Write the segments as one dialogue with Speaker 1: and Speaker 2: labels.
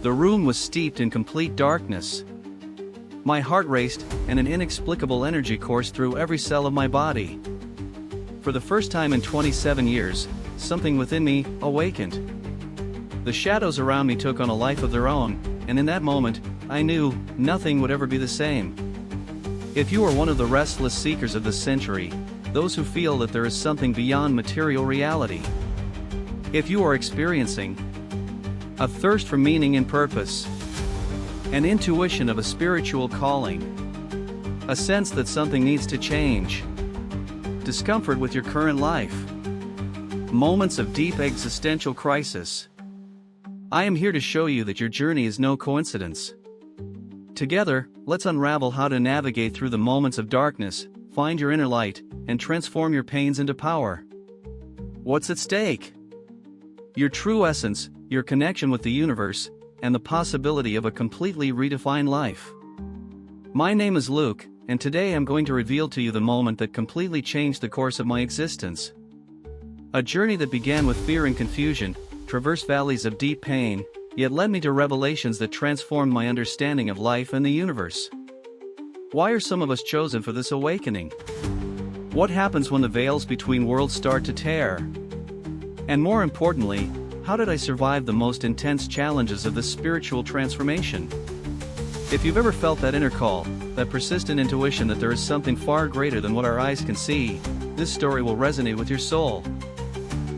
Speaker 1: The room was steeped in complete darkness. My heart raced, and an inexplicable energy coursed through every cell of my body. For the first time in 27 years, something within me awakened. The shadows around me took on a life of their own, and in that moment, I knew nothing would ever be the same. If you are one of the restless seekers of this century, those who feel that there is something beyond material reality, if you are experiencing a thirst for meaning and purpose, an intuition of a spiritual calling, a sense that something needs to change, discomfort with your current life, moments of deep existential crisis, I am here to show you that your journey is no coincidence. Together, let's unravel how to navigate through the moments of darkness, find your inner light, and transform your pains into power. What's at stake? Your true essence, your connection with the universe, and the possibility of a completely redefined life. My name is Luke, and today I'm going to reveal to you the moment that completely changed the course of my existence. A journey that began with fear and confusion, traversed valleys of deep pain, yet led me to revelations that transformed my understanding of life and the universe. Why are some of us chosen for this awakening? What happens when the veils between worlds start to tear? And more importantly, how did I survive the most intense challenges of this spiritual transformation? If you've ever felt that inner call, that persistent intuition that there is something far greater than what our eyes can see, this story will resonate with your soul.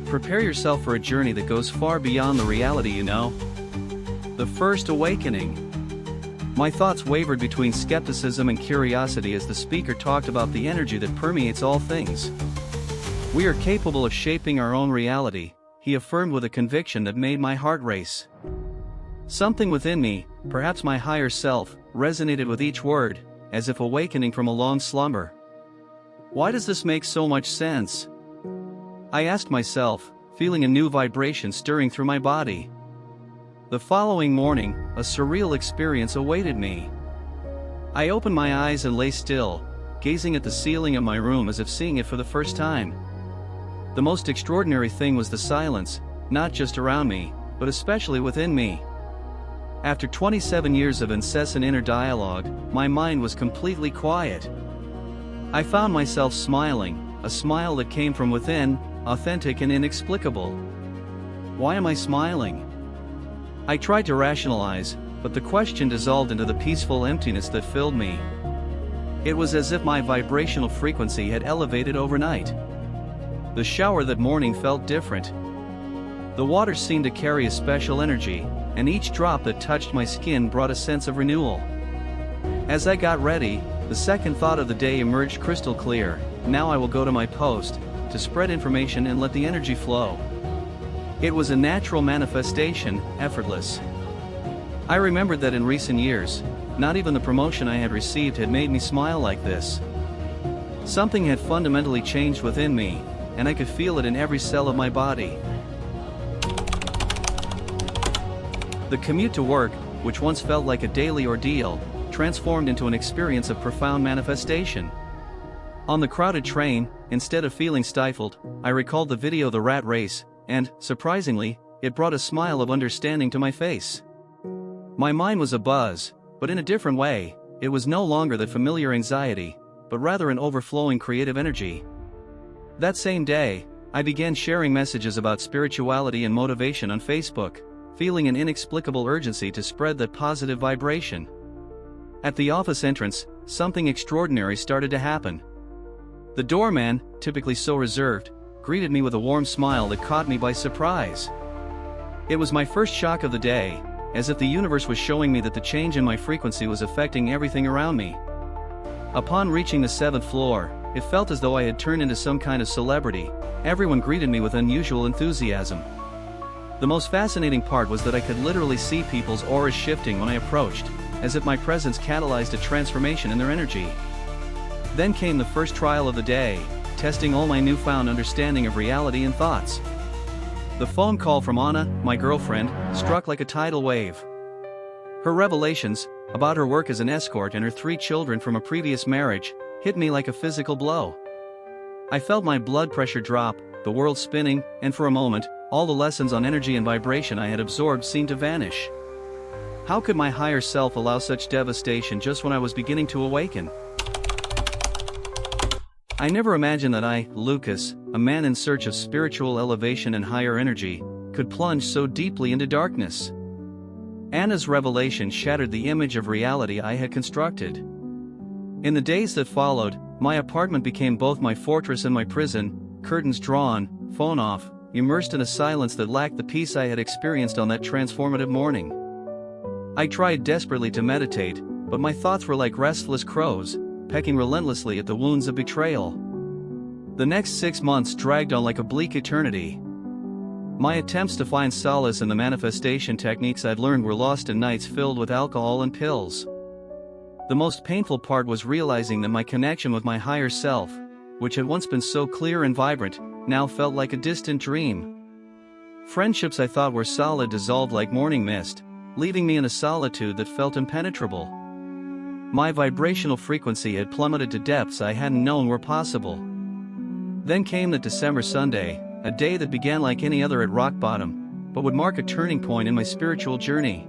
Speaker 1: Prepare yourself for a journey that goes far beyond the reality you know. The first awakening. My thoughts wavered between skepticism and curiosity as the speaker talked about the energy that permeates all things. We are capable of shaping our own reality, he affirmed with a conviction that made my heart race. Something within me, perhaps my higher self, resonated with each word, as if awakening from a long slumber. Why does this make so much sense? I asked myself, feeling a new vibration stirring through my body. The following morning, a surreal experience awaited me. I opened my eyes and lay still, gazing at the ceiling of my room as if seeing it for the first time. The most extraordinary thing was the silence, not just around me, but especially within me. After 27 years of incessant inner dialogue, my mind was completely quiet. I found myself smiling, a smile that came from within, authentic and inexplicable. Why am I smiling? I tried to rationalize, but the question dissolved into the peaceful emptiness that filled me. It was as if my vibrational frequency had elevated overnight. The shower that morning felt different. The water seemed to carry a special energy, and each drop that touched my skin brought a sense of renewal. As I got ready, the second thought of the day emerged crystal clear. Now I will go to my post, to spread information and let the energy flow. It was a natural manifestation, effortless. I remembered that in recent years, not even the promotion I had received had made me smile like this. Something had fundamentally changed within me, and I could feel it in every cell of my body. The commute to work, which once felt like a daily ordeal, transformed into an experience of profound manifestation. On the crowded train, instead of feeling stifled, I recalled the video The Rat Race, and, surprisingly, it brought a smile of understanding to my face. My mind was abuzz, but in a different way. It was no longer the familiar anxiety, but rather an overflowing creative energy. That same day, I began sharing messages about spirituality and motivation on Facebook, feeling an inexplicable urgency to spread that positive vibration. At the office entrance, something extraordinary started to happen. The doorman, typically so reserved, greeted me with a warm smile that caught me by surprise. It was my first shock of the day, as if the universe was showing me that the change in my frequency was affecting everything around me. Upon reaching the 7th floor, it felt as though I had turned into some kind of celebrity. Everyone greeted me with unusual enthusiasm. The most fascinating part was that I could literally see people's auras shifting when I approached, as if my presence catalyzed a transformation in their energy. Then came the first trial of the day, testing all my newfound understanding of reality and thoughts. The phone call from Anna, my girlfriend, struck like a tidal wave. Her revelations, about her work as an escort and her 3 children from a previous marriage, hit me like a physical blow. I felt my blood pressure drop, the world spinning, and for a moment, all the lessons on energy and vibration I had absorbed seemed to vanish. How could my higher self allow such devastation just when I was beginning to awaken? I never imagined that I, Lucas, a man in search of spiritual elevation and higher energy, could plunge so deeply into darkness. Anna's revelation shattered the image of reality I had constructed. In the days that followed, my apartment became both my fortress and my prison, curtains drawn, phone off, immersed in a silence that lacked the peace I had experienced on that transformative morning. I tried desperately to meditate, but my thoughts were like restless crows, pecking relentlessly at the wounds of betrayal. The next 6 months dragged on like a bleak eternity. My attempts to find solace in the manifestation techniques I'd learned were lost in nights filled with alcohol and pills. The most painful part was realizing that my connection with my higher self, which had once been so clear and vibrant, now felt like a distant dream. Friendships I thought were solid dissolved like morning mist, leaving me in a solitude that felt impenetrable. My vibrational frequency had plummeted to depths I hadn't known were possible. Then came that December Sunday, a day that began like any other at rock bottom, but would mark a turning point in my spiritual journey.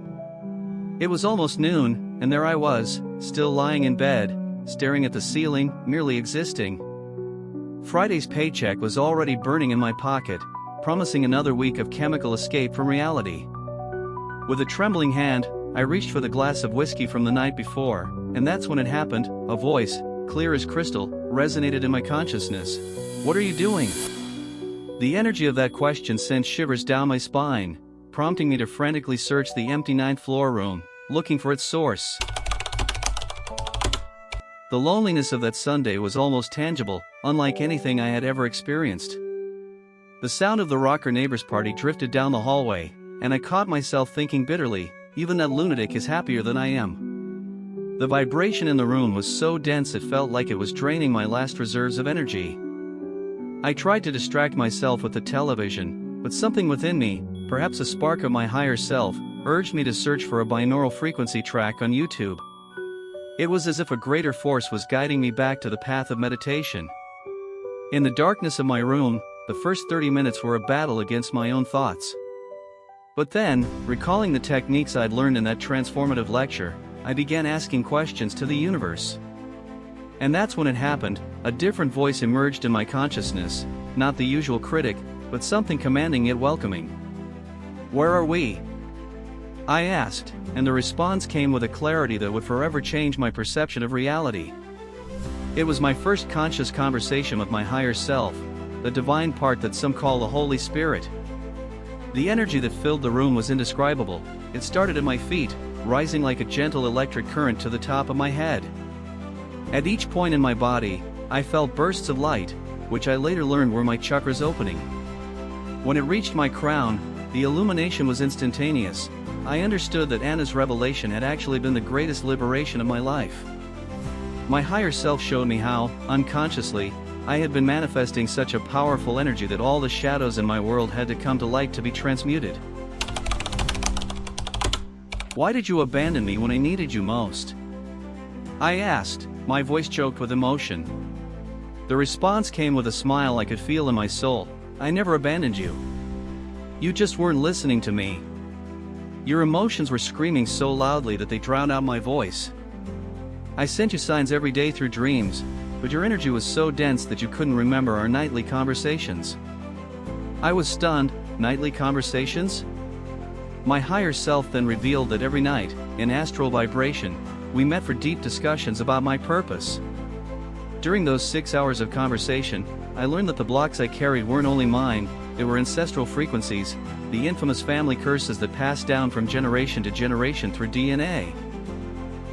Speaker 1: It was almost noon, and there I was, still lying in bed, staring at the ceiling, merely existing. Friday's paycheck was already burning in my pocket, promising another week of chemical escape from reality. With a trembling hand, I reached for the glass of whiskey from the night before, and that's when it happened. A voice, clear as crystal, resonated in my consciousness. "What are you doing?" The energy of that question sent shivers down my spine, prompting me to frantically search the empty 9th floor room, looking for its source. The loneliness of that Sunday was almost tangible, unlike anything I had ever experienced. The sound of the rocker neighbor's party drifted down the hallway, and I caught myself thinking bitterly, even that lunatic is happier than I am. The vibration in the room was so dense it felt like it was draining my last reserves of energy. I tried to distract myself with the television, but something within me, perhaps a spark of my higher self, urged me to search for a binaural frequency track on YouTube. It was as if a greater force was guiding me back to the path of meditation. In the darkness of my room, the first 30 minutes were a battle against my own thoughts. But then, recalling the techniques I'd learned in that transformative lecture, I began asking questions to the universe. And that's when it happened. A different voice emerged in my consciousness, not the usual critic, but something commanding yet welcoming. "Where are we?" I asked, and the response came with a clarity that would forever change my perception of reality. It was my first conscious conversation with my higher self, the divine part that some call the Holy Spirit. The energy that filled the room was indescribable. It started at my feet, rising like a gentle electric current to the top of my head. At each point in my body, I felt bursts of light, which I later learned were my chakras opening. When it reached my crown, the illumination was instantaneous. I understood that Anna's revelation had actually been the greatest liberation of my life. My higher self showed me how, unconsciously, I had been manifesting such a powerful energy that all the shadows in my world had to come to light to be transmuted. "Why did you abandon me when I needed you most?" I asked, my voice choked with emotion. The response came with a smile I could feel in my soul. "I never abandoned you. You just weren't listening to me. Your emotions were screaming so loudly that they drowned out my voice. I sent you signs every day through dreams, but your energy was so dense that you couldn't remember our nightly conversations." I was stunned. Nightly conversations? My higher self then revealed that every night, in astral vibration, we met for deep discussions about my purpose. During those 6 hours of conversation, I learned that the blocks I carried weren't only mine, they were ancestral frequencies, the infamous family curses that passed down from generation to generation through DNA.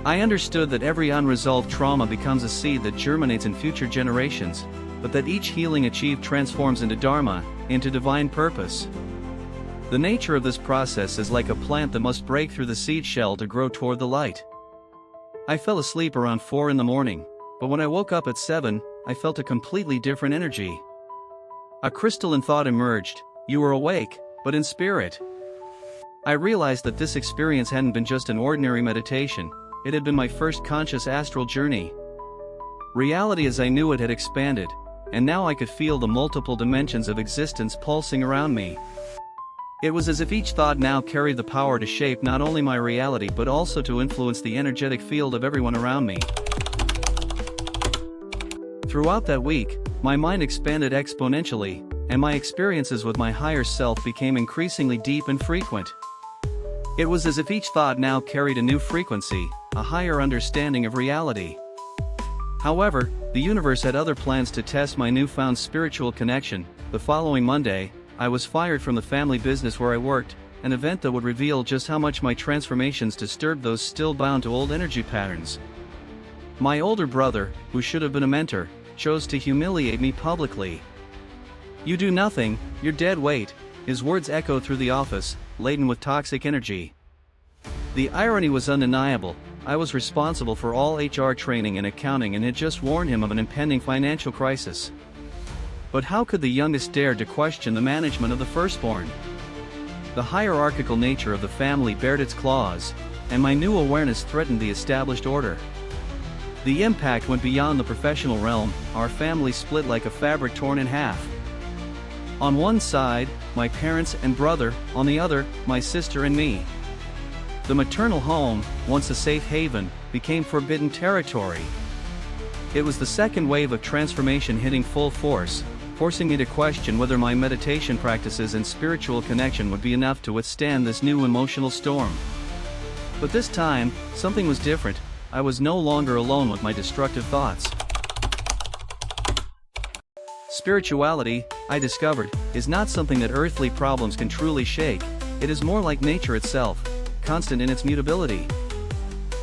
Speaker 1: I understood that every unresolved trauma becomes a seed that germinates in future generations, but that each healing achieved transforms into Dharma, into divine purpose. The nature of this process is like a plant that must break through the seed shell to grow toward the light. I fell asleep around 4 in the morning, but when I woke up at 7, I felt a completely different energy. A crystalline thought emerged. "You were awake, but in spirit." I realized that this experience hadn't been just an ordinary meditation, it had been my first conscious astral journey. Reality as I knew it had expanded, and now I could feel the multiple dimensions of existence pulsing around me. It was as if each thought now carried the power to shape not only my reality but also to influence the energetic field of everyone around me. Throughout that week, my mind expanded exponentially, and my experiences with my higher self became increasingly deep and frequent. It was as if each thought now carried a new frequency, a higher understanding of reality. However, the universe had other plans to test my newfound spiritual connection. The following Monday, I was fired from the family business where I worked, an event that would reveal just how much my transformations disturbed those still bound to old energy patterns. My older brother, who should have been a mentor, chose to humiliate me publicly. "You do nothing, you're dead weight," his words echoed through the office, laden with toxic energy. The irony was undeniable. I was responsible for all HR training and accounting and had just warned him of an impending financial crisis. But how could the youngest dare to question the management of the firstborn? The hierarchical nature of the family bared its claws, and my new awareness threatened the established order. The impact went beyond the professional realm. Our family split like a fabric torn in half. On one side, my parents and brother, on the other, my sister and me. The maternal home, once a safe haven, became forbidden territory. It was the second wave of transformation hitting full force, forcing me to question whether my meditation practices and spiritual connection would be enough to withstand this new emotional storm. But this time, something was different. I was no longer alone with my destructive thoughts. Spirituality, I discovered, is not something that earthly problems can truly shake. It is more like nature itself, constant in its mutability.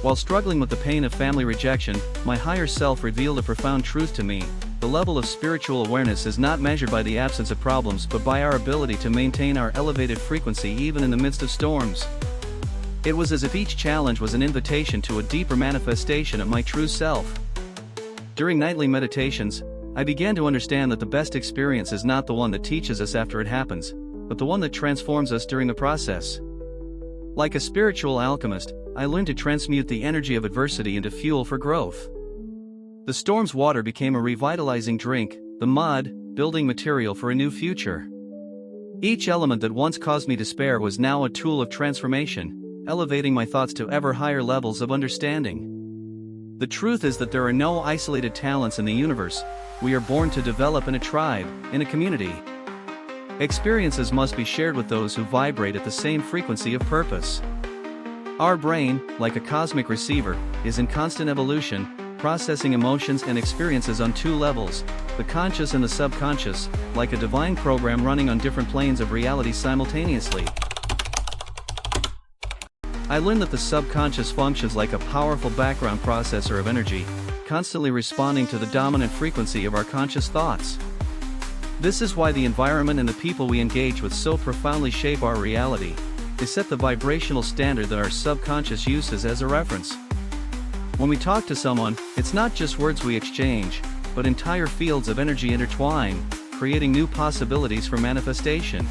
Speaker 1: While struggling with the pain of family rejection, my higher self revealed a profound truth to me. The level of spiritual awareness is not measured by the absence of problems but by our ability to maintain our elevated frequency even in the midst of storms. It was as if each challenge was an invitation to a deeper manifestation of my true self. During nightly meditations, I began to understand that the best experience is not the one that teaches us after it happens, but the one that transforms us during the process. Like a spiritual alchemist, I learned to transmute the energy of adversity into fuel for growth. The storm's water became a revitalizing drink, the mud, building material for a new future. Each element that once caused me despair was now a tool of transformation, elevating my thoughts to ever higher levels of understanding. The truth is that there are no isolated talents in the universe. We are born to develop in a tribe, in a community. Experiences must be shared with those who vibrate at the same frequency of purpose. Our brain, like a cosmic receiver, is in constant evolution, processing emotions and experiences on two levels, the conscious and the subconscious, like a divine program running on different planes of reality simultaneously. I learned that the subconscious functions like a powerful background processor of energy, constantly responding to the dominant frequency of our conscious thoughts. This is why the environment and the people we engage with so profoundly shape our reality. They set the vibrational standard that our subconscious uses as a reference. When we talk to someone, it's not just words we exchange, but entire fields of energy intertwine, creating new possibilities for manifestation.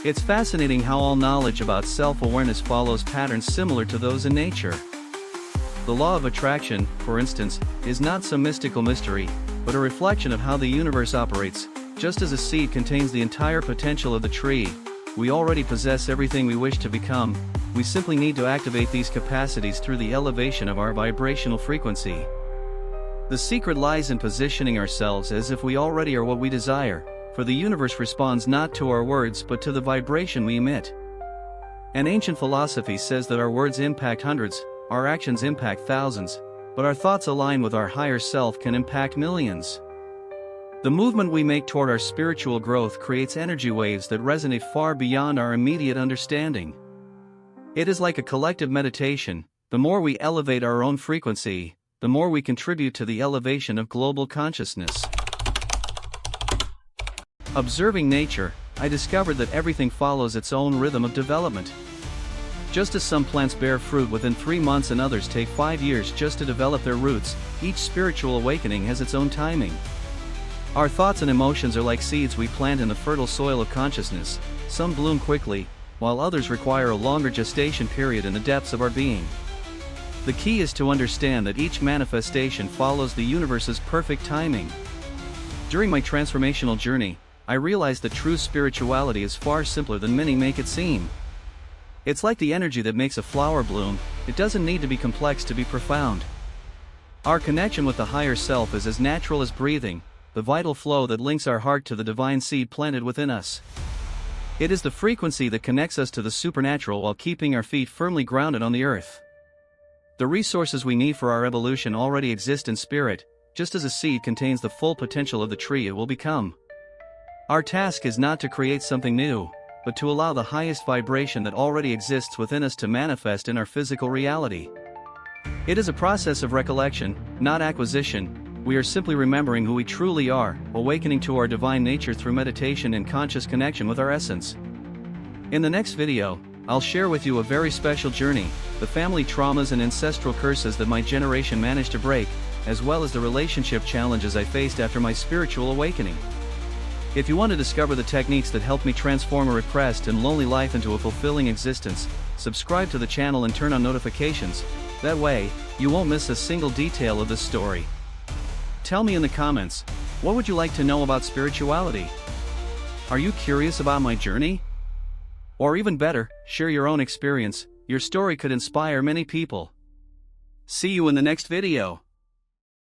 Speaker 1: It's fascinating how all knowledge about self-awareness follows patterns similar to those in nature. The law of attraction, for instance, is not some mystical mystery, but a reflection of how the universe operates. Just as a seed contains the entire potential of the tree, we already possess everything we wish to become. We simply need to activate these capacities through the elevation of our vibrational frequency. The secret lies in positioning ourselves as if we already are what we desire, for the universe responds not to our words but to the vibration we emit. An ancient philosophy says that our words impact hundreds, our actions impact thousands, but our thoughts aligned with our higher self can impact millions. The movement we make toward our spiritual growth creates energy waves that resonate far beyond our immediate understanding. It is like a collective meditation. The more we elevate our own frequency, the more we contribute to the elevation of global consciousness. Observing nature, I discovered that everything follows its own rhythm of development. Just as some plants bear fruit within 3 months and others take 5 years just to develop their roots, each spiritual awakening has its own timing. Our thoughts and emotions are like seeds we plant in the fertile soil of consciousness. Some bloom quickly, while others require a longer gestation period in the depths of our being. The key is to understand that each manifestation follows the universe's perfect timing. During my transformational journey, I realized that true spirituality is far simpler than many make it seem. It's like the energy that makes a flower bloom, it doesn't need to be complex to be profound. Our connection with the higher self is as natural as breathing, the vital flow that links our heart to the divine seed planted within us. It is the frequency that connects us to the supernatural while keeping our feet firmly grounded on the earth. The resources we need for our evolution already exist in spirit, just as a seed contains the full potential of the tree it will become. Our task is not to create something new, but to allow the highest vibration that already exists within us to manifest in our physical reality. It is a process of recollection, not acquisition. We are simply remembering who we truly are, awakening to our divine nature through meditation and conscious connection with our essence. In the next video, I'll share with you a very special journey, the family traumas and ancestral curses that my generation managed to break, as well as the relationship challenges I faced after my spiritual awakening. If you want to discover the techniques that helped me transform a repressed and lonely life into a fulfilling existence, subscribe to the channel and turn on notifications. That way, you won't miss a single detail of this story. Tell me in the comments, what would you like to know about spirituality? Are you curious about my journey? Or even better, share your own experience. Your story could inspire many people. See you in the next video.